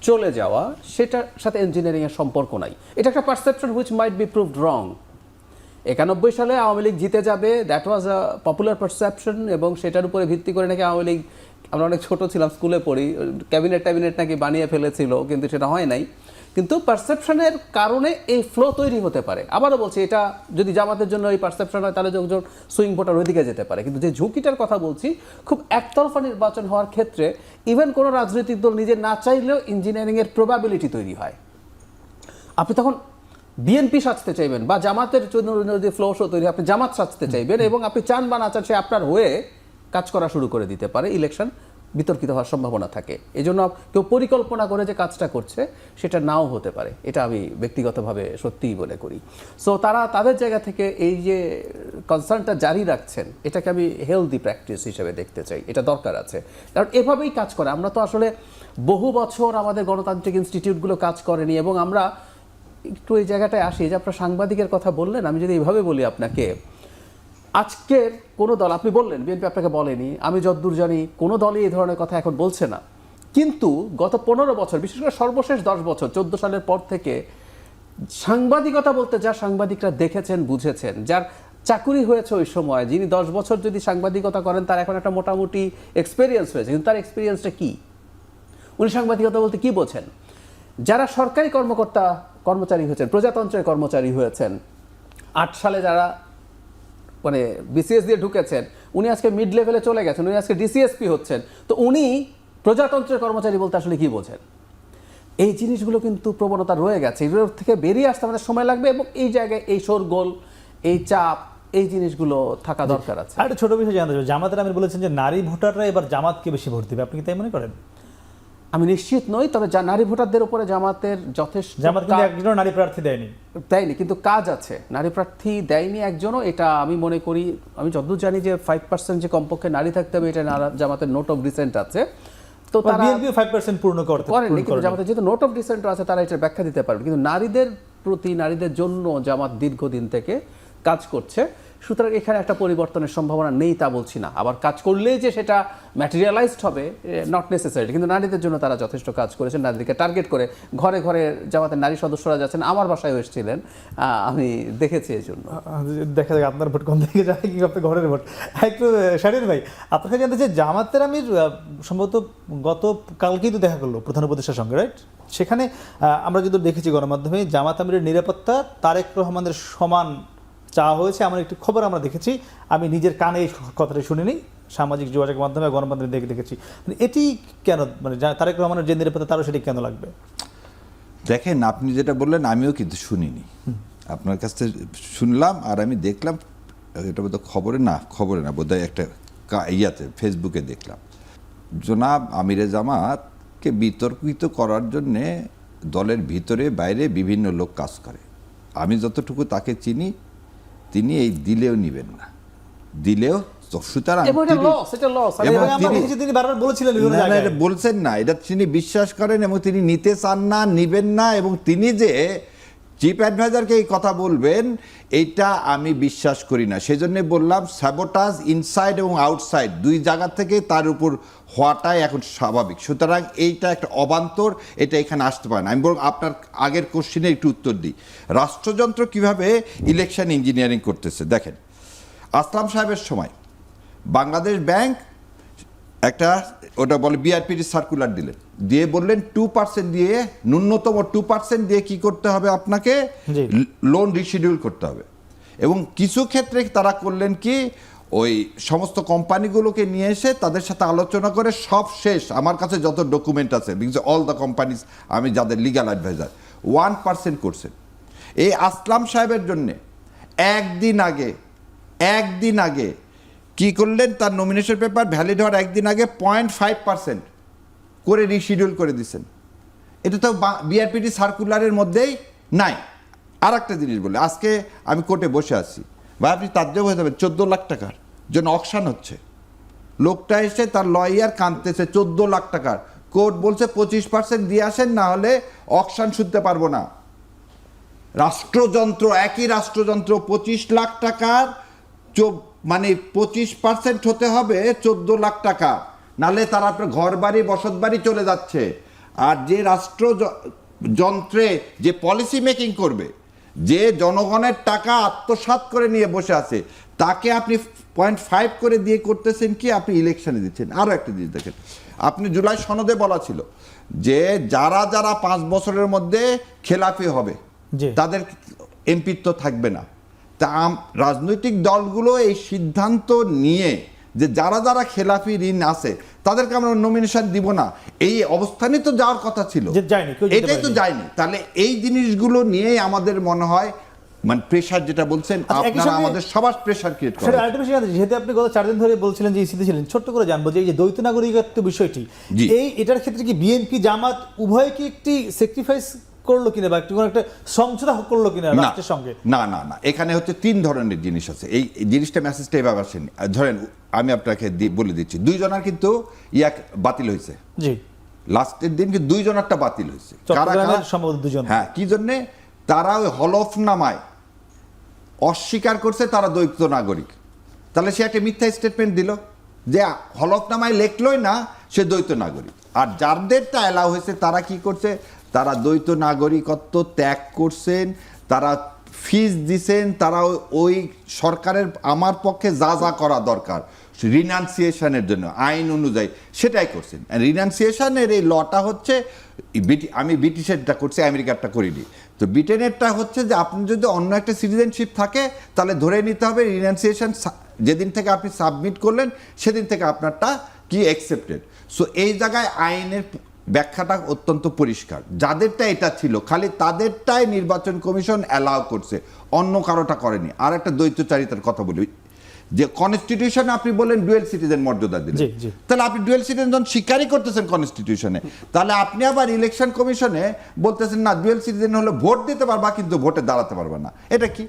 চলে যাওয়া, সেটার সাথে ইঞ্জিনিয়ারিংয়ের সম্পর্ক নাই। এটা একটা perception which might be proved wrong. 91 সালে আওয়ামী লীগ জিতে যাবে, that was a popular perception, এবং সেটার উপরে ভিত্তি করে নাকি আওয়ামী লীগ, আমরা অনেক ছোট ছিলাম, স্কুলে পড়ি, ক্যাবিনেট নাকি বানিয়ে ফেলেছিল, কিন্তু সেটা হয় নাই। কিন্তু পারসেপশনের কারণে এই ফ্লো তৈরি হতে পারে। আবারও বলছি, এটা যদি জামাতের জন্য এই পারসেপশন হয়, তাহলে যখন সুইং ভোটার ওইদিকে যেতে পারে। কিন্তু যে ঝুঁকিটার কথা বলছি, খুব একতরফা নির্বাচন হওয়ার ক্ষেত্রে ইভেন কোনো রাজনৈতিক দল নিজে না চাইলেও ইঞ্জিনিয়ারিংয়ের প্রবাবিলিটি তৈরি হয়। আপনি তখন বিএনপি সাজতে চাইবেন, বা জামাতের জন্য যদি ফ্লো শো তৈরি, আপনি জামাত সাজতে চাইবেন, এবং আপনি চান বা না চান সে আপনার হয়ে কাজ করা শুরু করে দিতে পারে। ইলেকশন বিতর্কিত হওয়ার সম্ভাবনা থাকে। এই জন্য কেউ পরিকল্পনা করে যে কাজটা করছে, সেটা নাও হতে পারে। এটা আমি ব্যক্তিগতভাবে সত্যিই মনে করি। সো তারা তাদের জায়গা থেকে এই যে কনসার্নটা জারি রাখছেন, এটাকে আমি হেলদি প্র্যাকটিস হিসেবে দেখতে চাই। এটা দরকার আছে, কারণ এভাবেই কাজ করে। আমরা তো আসলে বহু বছর আমাদের গণতান্ত্রিক ইনস্টিটিউটগুলো কাজ করেনি, এবং আমরা একটু এই জায়গাটায় আসি যে আপনার সাংবাদিকের কথা বললেন। আমি যদি এইভাবে বলি আপনাকে, আজকের কোনো দল, আপনি বললেন বিএনপি আপনাকে বলেনি, আমি যতদূর জানি কোনো দলই এই ধরনের কথা এখন বলছে না। কিন্তু গত 15 বছর, বিশেষ করে সর্বশেষ 10 বছর, 14 সালের পর থেকে সাংবাদিকতা বলতে যা সাংবাদিকরা দেখেছেন, বুঝেছেন, যার চাকুরি হয়েছে ওই সময়, যিনি 10 বছর যদি সাংবাদিকতা করেন, তার এখন একটা মোটামুটি এক্সপিরিয়েন্স হয়েছে। কিন্তু তার এক্সপিরিয়েন্সটা কি? উনি সাংবাদিকতা বলতে কি বোঝেন? যারা সরকারি কর্মচারী হয়েছেন, প্রজাতন্ত্রের কর্মচারী হয়েছেন, 8 সালে যারা মানে বিসিএস দিয়ে ঢুকেছেন, উনি আজকে মিড লেভেলে চলে গেছেন, উনি আজকে ডিসিএসপি হচ্ছেন। তো উনি প্রজাতন্ত্রের কর্মচারী বলতে আসলে কি বোঝেন? এই জিনিসগুলো কিন্তু প্রবণতা রয়ে গেছে। এগুলোর থেকে বেরিয়ে আসতে আমাদের সময় লাগবে, এবং এই জায়গায় এই শোরগোল, এই চাপ, এই জিনিসগুলো থাকা দরকার আছে। আর একটা ছোট বিষয় জানতে চাই, জামাতের আমির বলেছেন যে নারী ভোটাররা এবার জামাতকে বেশি ভোট দেবে, আপনি কি তাই মনে করেন? আমি নিশ্চিত নই, তবে নারী ভোটারদের উপরে জামাতের যথেষ্ট জামাত কিন্তু একজনও নারী প্রার্থী দেয়নি। দেয়নি, কিন্তু কাজ আছে। নারী প্রার্থী দেয়নি একজনও, এটা আমি মনে করি, আমি যতদূর জানি যে 5% যে কমপক্ষে নারী থাকতে হবে, এটা জামাতের নোট অফ রিসেন্ট আছে। তো তারা বিএনপি 5% পূর্ণ করেনি, কিন্তু জামাতের যেহেতু নোট অফ রিসেন্ট আছে, তারা এটার ব্যাখ্যা দিতে পারবে। কিন্তু নারীদের প্রতি, নারীদের জন্য জামাত দীর্ঘদিন থেকে কাজ করছে, সুতরাং এখানে একটা পরিবর্তনের সম্ভাবনা নেই তা বলছি না। আবার কাজ করলে যে সেটা ম্যাটেরিয়ালাইজড হবে, নট নেসেসারি। কিন্তু নারীদের জন্য তারা যথেষ্ট কাজ করেছেন, নারীদেরকে টার্গেট করে ঘরে ঘরে জামাতের নারী সদস্যরা যাচ্ছেন, আমার বাসায় এসেছিলেন, আমি দেখেছি। এই জন্য দেখা যাক আপনার ভোট কোন দিকে যায়, কি আপনার ঘরের ভোট। একটু শারীর ভাই, আপনার কাছে জানতে চাই, জামাতের আমির সম্ভবত গত কালকেই তো দেখা করলো প্রধান উপদেষ্টার সঙ্গে, রাইট? সেখানে আমরা যদি দেখেছি গণমাধ্যমে, জামাত আমিরের নিরাপত্তা তারেক রহমানের সমান চাওয়া হয়েছে, আমার একটি খবর আমরা দেখেছি, আমি নিজের কানে এই কথাটা শুনিনি, সামাজিক যোগাযোগ মাধ্যমে গণমাধ্যমে দেখেছি। এটি কেন, মানে তারেক রহমানের যে নিরাপত্তা, তারও সেটি কেন লাগবে? দেখেন, আপনি যেটা বললেন আমিও কিন্তু শুনিনি, আপনার কাছ থেকে শুনলাম। আর আমি দেখলাম, এটা বোধহয় খবরে না বোধহয় একটা ইয়াতে ফেসবুকে দেখলাম, জনাব আমিরে জামাতকে বিতর্কিত করার জন্যে দলের ভিতরে বাইরে বিভিন্ন লোক কাজ করে। আমি যতটুকু তাকে চিনি, তিনি এই দিলেও নিবেন না, দিলেও। সুতরাং তিনি বারবার বলেছিলেন, বলছেন না, এটা তিনি বিশ্বাস করেন এবং তিনি নিতে চান না, নিবেন না। এবং তিনি যে চিফ অ্যাডভাইজারকে এই কথা বলবেন, এইটা আমি বিশ্বাস করি না। সেজন্য বললাম, স্যাবোটাজ ইনসাইড এবং আউটসাইড দুই জায়গা থেকে তার উপর হওয়াটাই এখন স্বাভাবিক। সুতরাং এইটা একটা অবান্তর, এটা এখানে আসতে পারে না। আমি বলব, আপনার আগের কোশ্চেনে একটু উত্তর দিই। রাষ্ট্রযন্ত্র কিভাবে ইলেকশন ইঞ্জিনিয়ারিং করতেছে দেখেন। আসলাম সাহেবের সময় বাংলাদেশ ব্যাংক একটা, ওটা বলে বিআরপিটি সার্কুলার দিলেন, দিয়ে বললেন 2% দিয়ে, ন্যূনতম 2% দিয়ে কি করতে হবে, আপনাকে লোন রিশিডিউল করতে হবে। এবং কিছু ক্ষেত্রে তারা করলেন কি, ওই সমস্ত কোম্পানিগুলোকে নিয়ে এসে তাদের সাথে আলোচনা করে সব শেষ, আমার কাছে যত ডকুমেন্ট আছে, বিকজ অল দ্য কোম্পানিজ, আমি যাদের লিগাল অ্যাডভাইজার, 1% করছেন। এই আসলাম সাহেবের জন্যে একদিন আগে কি করলেন, তার নমিনেশন পেপার ভ্যালিড হওয়ার একদিন আগে 0.5% করে রিশিডিউল করে দিচ্ছেন। এটা তো বিআরপিটি সার্কুলারের মধ্যেই নাই। আর একটা জিনিস বলে, আজকে আমি কোর্টে বসে আছি, বা আপনি তাজ্জব হয়ে যাবেন, 14 লাখ টাকার জন্য অকশন হচ্ছে। লোকটা এসে তার লয়ার কাঁদতেছে, 14 লাখ টাকার। কোর্ট বলছে 25% দিয়ে আসেন, না হলে অকশন শুনতে পারবো না। রাষ্ট্রযন্ত্র, একই রাষ্ট্রযন্ত্র, 25 লাখ টাকার মানে 25% হতে হবে 14 লাখ টাকা, নালে তারা আপনার ঘর বাড়ি বসত বাড়ি চলে যাচ্ছে। আর যে রাষ্ট্রযন্ত্রে যে পলিসি মেকিং করবে, যে জনগণের টাকা আত্মসাৎ করে নিয়ে বসে আছে, তাকে আপনি 0.5 করে দিয়ে করতেছেন কি, আপনি ইলেকশনে দিচ্ছেন। আরও একটা জিনিস দেখেন, আপনি জুলাই সনদে বলা ছিল যে যারা 5 বছরের মধ্যে খেলাফি হবে তাদের এমপিত্ব থাকবে না। তা রাজনৈতিক দলগুলো এই সিদ্ধান্ত নিয়ে যে যারা খেলাফি ঋণ আছে তাদেরকে আমরা নমিনেশন দিব না, এই অবস্থানই তো যাওয়ার কথা ছিল, এটাই তো যায়নি। তাহলে এই জিনিসগুলো নিয়ে আমাদের মনে হয়, মানে প্রেশার যেটা বলছেন আপনারা, আমাদের সবার প্রেশার ক্রিয়েট করে। যেহেতু আপনি গত 4 দিন ধরে বলছিলেন যে ইসিতে ছিলেন, ছোট্ট করে জানবো যে এই যে দ্বৈত নাগরিকত্ব বিষয়টি, এটার ক্ষেত্রে কি বিএনপি জামাত উভয় কি একটি স্যাক্রিফাইস করলো কিনা, বা কোনো একটা সমঝোতা করলো কিনা রাষ্ট্রের সঙ্গে? না, এখানে হচ্ছে 3 ধরনের জিনিস আছে। এই জিনিসটা মেসেজটা এভাবে আসেনি। ধরেন আমি আপনাকে বলে দিচ্ছি, 2 জনের কিন্তু বাতিল হয়েছে, জি, লাস্টের দিন কিন্তু 2 জনেরটা বাতিল হয়েছে। সম্ভবত 2 জন। হ্যাঁ, কি জন্যে? তারা ওই হলফনামায় অস্বীকার করছে তারা দ্বৈত নাগরিক। তাহলে সে একটা মিথ্যা স্টেটমেন্ট দিল যে হলফনামায় লেখলই না সে দ্বৈত নাগরিক। আর যাদেরটা অ্যালাউ হয়েছে তারা কি করছে, তারা দ্বৈত নাগরিকত্ব ত্যাগ করছেন, তারা ফিস দিছেন, তারা ওই সরকারের আমার পক্ষে যা করা দরকার রিনাউন্সিয়েশনের জন্য আইন অনুযায়ী সেটাই করছেন। রিনাউন্সিয়েশনের এই লটা হচ্ছে, আমি ব্রিটিশেরটা করছি, আমেরিকারটা করিনি। তো ব্রিটেনেরটা হচ্ছে যে আপনি যদি অন্য একটা সিটিজেনশিপ থাকে তাহলে ধরে নিতে হবে রিনাউন্সিয়েশন যেদিন থেকে আপনি সাবমিট করলেন সেদিন থেকে আপনারটা কি অ্যাকসেপ্টেড। সো এই জায়গায় আইনের ব্যাখ্যাটা অত্যন্ত পরিষ্কার। যাদেরটা এটা ছিল খালি তাদেরটাই নির্বাচন কমিশন অ্যালাউ করছে, অন্য কারোটা করেনি। আর একটা দ্বৈতচারিতার কথা বলি, যে কনস্টিটিউশনে আপনি বলেন ডুয়েল সিটিজেন মর্যাদা দিলেন, জি, জি। তাহলে আপনি ডুয়েল সিটিজেন স্বীকারই করতেছেন কনস্টিটিউশনে, তাহলে আপনি আবার ইলেকশন কমিশনে বলতেছেন না ডুয়েল সিটিজেন হলে ভোট দিতে পারবা কিন্তু ভোটে দাঁড়াতে পারবা না। এটা কি?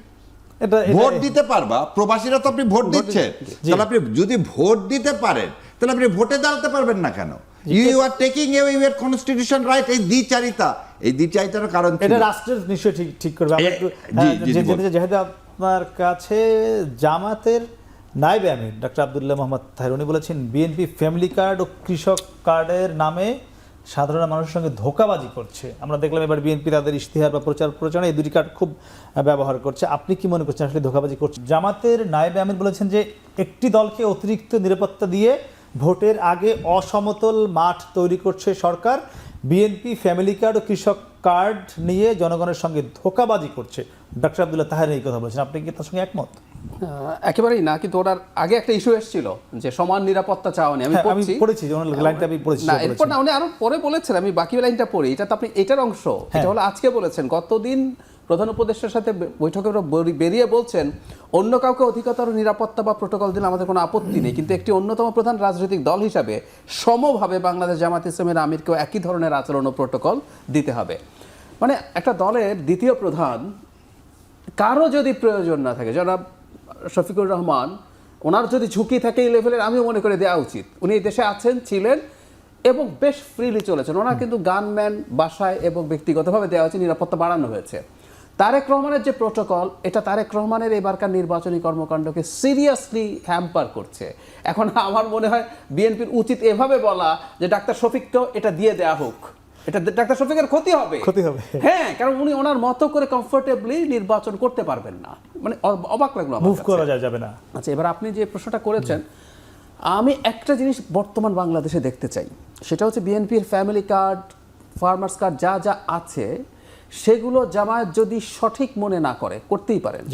ভোট দিতে পারবা, প্রবাসীরা তো আপনি ভোট দিচ্ছেন, তাহলে আপনি যদি ভোট দিতে পারেন তাহলে আপনি ভোটে দাঁড়াতে পারবেন না কেন? You are taking away your constitution right. এই দ্বিচারিতার কারণ ছিল। এটা রাষ্ট্রের নিশ্চয়ই ঠিক করবে। আমরা একটু যেহেতু আপনার কাছে জামাতের নায়েব আমির ডক্টর আব্দুল্লাহ মোহাম্মদ তাহের উনি বলেছেন বিএনপি ফ্যামিলি কার্ড ও কৃষক কার্ডের নামে সাধারণ মানুষের সঙ্গে ধোঁকাবাজি করছে। আমরা দেখলাম এবার বিএনপি তাদের ইশতেহার বা প্রচার প্রচারণা এই দুটি কার্ড খুব ব্যবহার করছে। আপনি কি মনে করছেন আসলে ধোঁকাবাজি করছে? জামাতের নায়েব আমির বলেছেন যে একটি দলকে অতিরিক্ত নিরাপত্তা দিয়ে ভোটের আগে অসমতল মাঠ তৈরি করছে সরকার, বিএনপি ফ্যামিলি কার্ড ও কৃষক কার্ড নিয়ে জনগণের সঙ্গে ধোঁকাবাজি করছে। ডক্টর আব্দুল্লাহ তাহের এই কথা বলেছেন, আপনি কি তার সঙ্গে একমত? একেবারেই না, কিন্তু ওনার আগে একটা ইস্যু এসেছিল যে সমান নিরাপত্তা চাওয়া নিয়ে। আমি পড়েছি লাইনটা, আমি পড়েছি না, এরপর না উনি আরো পরে বলেছেন, আমি বাকি লাইনটা পড়ি। এটা তো আপনি এটার অংশ, এটা হলো আজকে বলেছেন। গতদিন প্রধান উপদেষ্টার সাথে বৈঠকে বেরিয়ে বলছেন অন্য কাউকে অধিকতর নিরাপত্তা বা প্রোটোকল দিলে আমাদের কোনো আপত্তি নেই, কিন্তু একটি অন্যতম প্রধান রাজনৈতিক দল হিসাবে সমভাবে বাংলাদেশ জামাত ইসলামের আমিরকেও একই ধরনের আচরণ ও প্রোটোকল দিতে হবে। মানে একটা দলের দ্বিতীয় প্রধান কারো যদি প্রয়োজন না থাকে, জনাব শফিকুর রহমান ওনার যদি ঝুঁকি থাকে এই লেভেলের, আমিও মনে করে দেওয়া উচিত। উনি এই দেশে আছেন, ছিলেন এবং বেশ ফ্রিলি চলেছেন। ওনার কিন্তু গানম্যান বাসায় এবং ব্যক্তিগতভাবে দেওয়া হয়েছে, নিরাপত্তা বাড়ানো হয়েছে। তারেক রহমানের যে প্রোটোকল, এটা তারেক রহমানের এবারকার নির্বাচনী কর্মকাণ্ডকে সিরিয়াসলি হ্যাম্পার করছে। এখন আমার মনে হয় বিএনপির উচিত এভাবে বলা যে ডাক্তার শফিককেও এটা দিয়ে দেওয়া হোক, এটা ডাক্তার শফিকের ক্ষতি হবে। হ্যাঁ, কারণ উনি ওনার মতো করে কমফোর্টেবলি নির্বাচন করতে পারবেন না। মানে অবাক লাগলো, মুভ করা যাবে না। আচ্ছা, এবার আপনি যে প্রশ্নটা করেছেন, আমি একটা জিনিস বর্তমান বাংলাদেশে দেখতে চাই, সেটা হচ্ছে বিএনপির ফ্যামিলি কার্ড, ফার্মার্স কার্ড যা যা আছে সেগুলো জামায়াত যদি সঠিক মনে না করে, করতেই পারেন,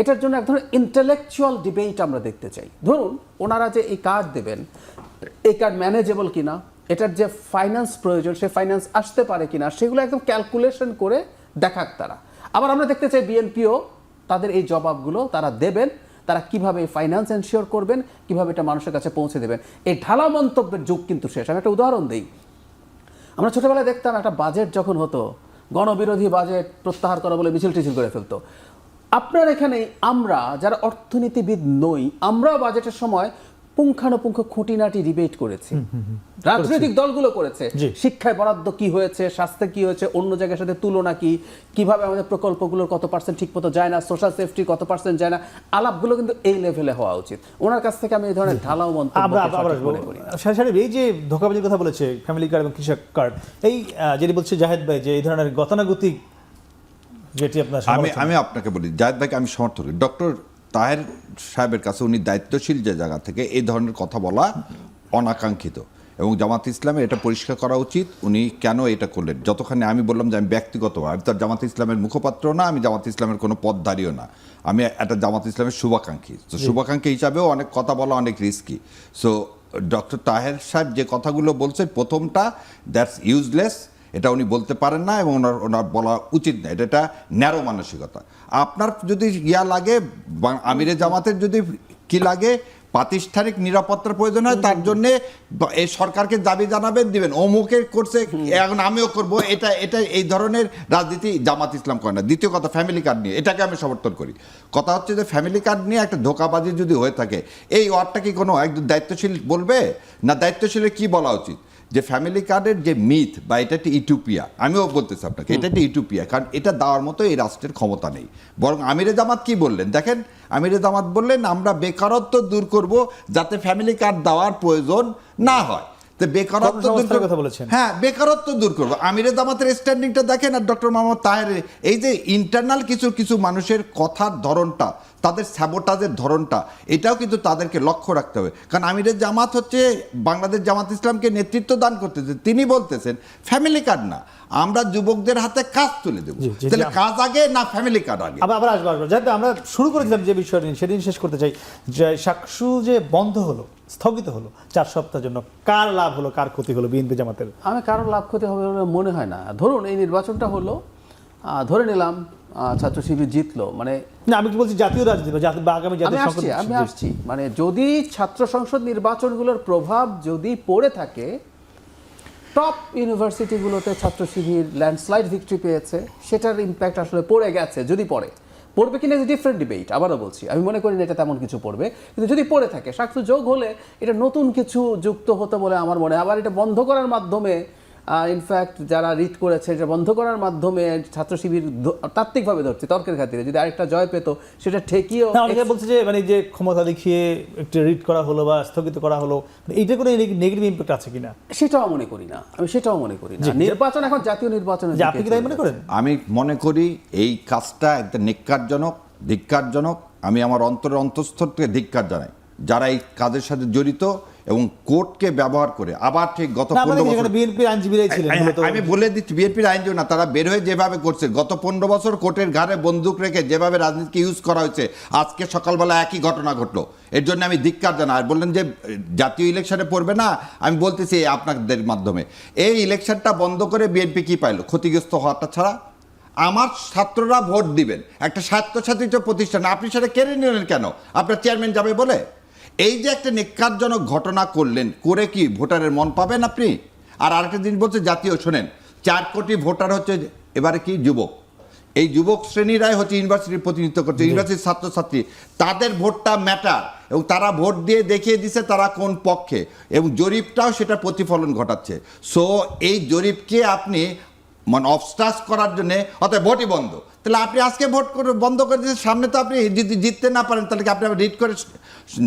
এটার জন্য এক ধরনের ইন্টেলেকচুয়াল ডিবেট আমরা দেখতে চাই। ধরুন ওনারা যে এই কার্ড দেবেন, এই কার্ড ম্যানেজেবল কিনা, এটার যে ফাইন্যান্স প্রয়োজন সে ফাইন্যান্স আসতে পারে কিনা, সেগুলো একদম ক্যালকুলেশন করে দেখাক তারা। আবার আমরা দেখতে চাই বিএনপিও তাদের এই জবাবগুলো তারা দেবেন, তারা কিভাবে ফাইন্যান্স এনশিওর করবেন, কিভাবে এটা মানুষের কাছে পৌঁছে দেবেন। এই ঢালা মন্তব্যের যুগ কিন্তু শেষ। আমি একটা উদাহরণ দিই। আমরা ছোটবেলায় দেখতাম একটা বাজেট যখন হতো, গণবিরোধী বাজেট প্রত্যাহার করা বলে মিছিল টিছিল করে ফেলতো। আপনার এখানে আমরা যারা অর্থনীতিবিদ নই, আমরা বাজেটের সময় পুঙ্খানুপুঙ্খ খুঁটিনাটি ডিবেট করেছি, রাজনৈতিক দলগুলো করেছে। শিক্ষায় বরাদ্দ কি হয়েছে, স্বাস্থ্যে কি হয়েছে, অন্য জায়গার সাথে তুলনা কি, কিভাবে আমাদের প্রকল্পগুলোর কত পার্সেন্ট ঠিক মতো যায় না, সোশ্যাল সেফটি কত পার্সেন্ট যায় না, আলাপগুলো কিন্তু এই লেভেলে হওয়া উচিত। ওনার কাছ থেকে আমি এই ধরনের ঢালাও মন্তব্য মনে করি। এই যে ধোঁকাবাজির কথা বলেছে ফ্যামিলি কার্ড এবং কৃষক কার্ড, এই যেটি বলছে জাহেদ ভাই যে এই ধরনের গতানুগতিক, যেটি আপনার আমি আপনাকে বলি জাহেদ ভাইকে আমি সমর্থন করি। ডক্টর তাহের সাহেবের কাছে উনি দায়িত্বশীল যে জায়গা থেকে এই ধরনের কথা বলা অনাকাঙ্ক্ষিত, এবং জামাত ইসলামের এটা পরিষ্কার করা উচিত উনি কেন এটা করলেন। যতখানি আমি বললাম যে আমি ব্যক্তিগতভাবে, আমি তার জামাত ইসলামের মুখপাত্র না, আমি জামাত ইসলামের কোনো পদধারীও না, আমি একটা জামাত ইসলামের শুভাকাঙ্ক্ষী। তো শুভাকাঙ্ক্ষী হিসাবেও অনেক কথা বলা অনেক রিস্কি। সো ডক্টর তাহের সাহেব যে কথাগুলো বলছেন, প্রথমটা দ্যাটস ইউজলেস, এটা উনি বলতে পারেন না এবং ওনার বলা উচিত না। এটা ন্যারো মানসিকতা। আপনার যদি লাগে, আমিরে জামাতের যদি কি লাগে, প্রাতিষ্ঠানিক নিরাপত্তার প্রয়োজন হয়, তার জন্য এই সরকারকে দাবি জানাবেন, দিবেন, অমুকে করছে এখন আমিও করব, এটা এই ধরনের রাজনীতি জামাত ইসলাম করে না। দ্বিতীয় কথা, ফ্যামিলি কার্ড নিয়ে, এটাকে আমি সমর্থন করি। কথা হচ্ছে যে ফ্যামিলি কার্ড নিয়ে একটা ধোঁকাবাজি যদি হয়ে থাকে, এই ওয়ার্ডটা কি কোনো একজন দায়িত্বশীল বলবে না? দায়িত্বশীলের কি বলা উচিত যে ফ্যামিলি কার্ডের যে মিথ বা এটা একটি ইউটোপিয়া, আমিও বলতেছি আপনাকে এটা একটি ইউটোপিয়া, কারণ এটা দেওয়ার মতো এই রাষ্ট্রের ক্ষমতা নেই। বরং আমিরে জামাত কি বললেন দেখেন, আমিরে জামাত বললেন আমরা বেকারত্ব দূর করব যাতে ফ্যামিলি কার্ড দেওয়ার প্রয়োজন না হয়। তো বেকারত্ব দূর কথা বলেছেন, হ্যাঁ বেকারত্ব দূর করবো। আমিরে জামাতের স্ট্যান্ডিংটা দেখেন, আর ডক্টর মোহাম্মদ তাহের এই যে ইন্টারনাল কিছু মানুষের কথার ধরনটা, তাদের স্যাবোটাজের ধরনটা, এটাও কিন্তু তাদেরকে লক্ষ্য রাখতে হবে। কারণ আমিরে জামাত হচ্ছে বাংলাদেশ জামাত ইসলামকে নেতৃত্ব দান করতেছে, তিনি বলতেছেন ফ্যামিলি কার্ড না, আমরা যুবকদের হাতে কাজ তুলে দেবো। তাহলে কাজ আগে না ফ্যামিলি কার্ড আগে? আবার আসবো যাতে আমরা শুরু করেছিলাম যে বিষয় নিয়ে, সেদিন শেষ করতে চাই যে সাকসু যে বন্ধ হলো, স্থগিত হলো 4 সপ্তাহের জন্য, কার লাভ হলো কার ক্ষতি হলো বিএনপি জামাতের? আমি কারোর লাভ ক্ষতি হবে বলে মনে হয় না। ধরুন এই নির্বাচনটা হলো, ধরে নিলাম ছাত্র শিবির জিতলো, মানে না আমি কি বলছি জাতীয় রাজনীতি বা আগামী জাতীয় সংসদ আমি আসছি মানে যদি ছাত্র সংসদ নির্বাচনগুলোর প্রভাব যদি পড়ে থাকে, টপ ইউনিভার্সিটিগুলোতে ছাত্র শিবির ল্যান্ডস্লাইড ভিক্টরি পেয়েছে, সেটার ইম্প্যাক্ট আসলে পড়ে গেছে। যদি পড়বে কিনা ডিফারেন্ট ডিবেট, আবারও বলছি আমি মনে করি না এটা তেমন কিছু পড়বে, কিন্তু যদি পড়ে থাকে স্বাস্থ্য যোগ হলে এটা নতুন কিছু যুক্ত হতো বলে আমার মনে হয়। আবার এটা বন্ধ করার মাধ্যমে ইনফ্যাক্ট যারা রিট করেছে এটা বন্ধ করার মাধ্যমে ছাত্র শিবির তাত্ত্বিকভাবে ধরছে তর্কের খাতিরে যদি আরেকটা জয় পেত সেটা ঠেকিয়েও অনেকে বলছে যে মানে যে ক্ষমতা দেখিয়ে একটু রিট করা হলো বা স্থগিত করা হলো, এইটা কোনো নেগেটিভ ইম্প্যাক্ট আছে কিনা? সেটাও মনে করি না, আমি সেটাও মনে করি না। নির্বাচন এখন জাতীয় নির্বাচনের যে আপনি কি তাই মনে করেন? আমি মনে করি এই কাজটা একটা ধিক্কারজনক। আমি আমার অন্তঃস্থল থেকে ধিক্কার জানাই যারা এই কাজের সাথে জড়িত এবং কোর্টকে ব্যবহার করে। আবার ঠিক গত 15 বছর বিএনপির আইনজীবীরাই ছিলেন মূলত। আমি বলে দিচ্ছি, বিএনপির আইনজীবী না, তারা বের হয়ে যেভাবে করছে গত 15 বছর কোর্টের ঘাড়ে বন্দুক রেখে যেভাবে রাজনীতিকে ইউজ করা হয়েছে, আজকে সকালবেলা একই ঘটনা ঘটলো। এর জন্য আমি ধিক্কার জানাই। আর বললেন যে জাতীয় ইলেকশনে পড়বে না, আমি বলতেছি আপনাদের মাধ্যমে এই ইলেকশনটা বন্ধ করে বিএনপি কি পাইলো? ক্ষতিগ্রস্ত হওয়াটা ছাড়া। আমার ছাত্ররা ভোট দিবেন একটা স্বায়ত্তশাসিত প্রতিষ্ঠান, আপনি সেটা কেড়ে নিলেন কেন? আপনার চেয়ারম্যান যাবে বলে? এই যে একটা নিকারজনক ঘটনা করলেন, করে কি ভোটারের মন পাবেন আপনি? আর আরেকটা জিনিস বলছে জাতীয়, শোনেন 4 কোটি ভোটার হচ্ছে এবারে কি যুবক, এই যুবক শ্রেণীরাই হচ্ছে ইউনিভার্সিটির প্রতিনিধিত্ব করছে, ইউনিভার্সিটির ছাত্রছাত্রী, তাদের ভোটটা ম্যাটার এবং তারা ভোট দিয়ে দেখিয়ে দিছে তারা কোন পক্ষে, এবং জরিপটাও সেটা প্রতিফলন ঘটাচ্ছে। সো এই জরিপকে আপনি মানে অবস্ট্রাস করার জন্য অর্থাৎ ভোটই বন্ধ, তাহলে আপনি আজকে ভোট করে বন্ধ করে দিয়েছেন, সামনে তো আপনি যদি জিততে না পারেন তাহলে কি আপনি রিট করে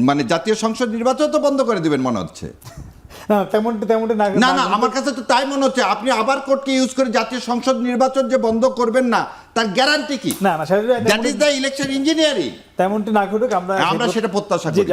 মানে জাতীয় সংসদ নির্বাচন তো বন্ধ করে দিবেন মনে হচ্ছে? তেমনটা না না, আমার কাছে তো তাই মনে হচ্ছে। আপনি আবার কোর্টকে ইউজ করে জাতীয় সংসদ নির্বাচন যে বন্ধ করবেন না তার গ্যারান্টি কি? না that is the election engineering. তেমনটি না ঘটুক, আমরা সেটা প্রত্যাশা করি।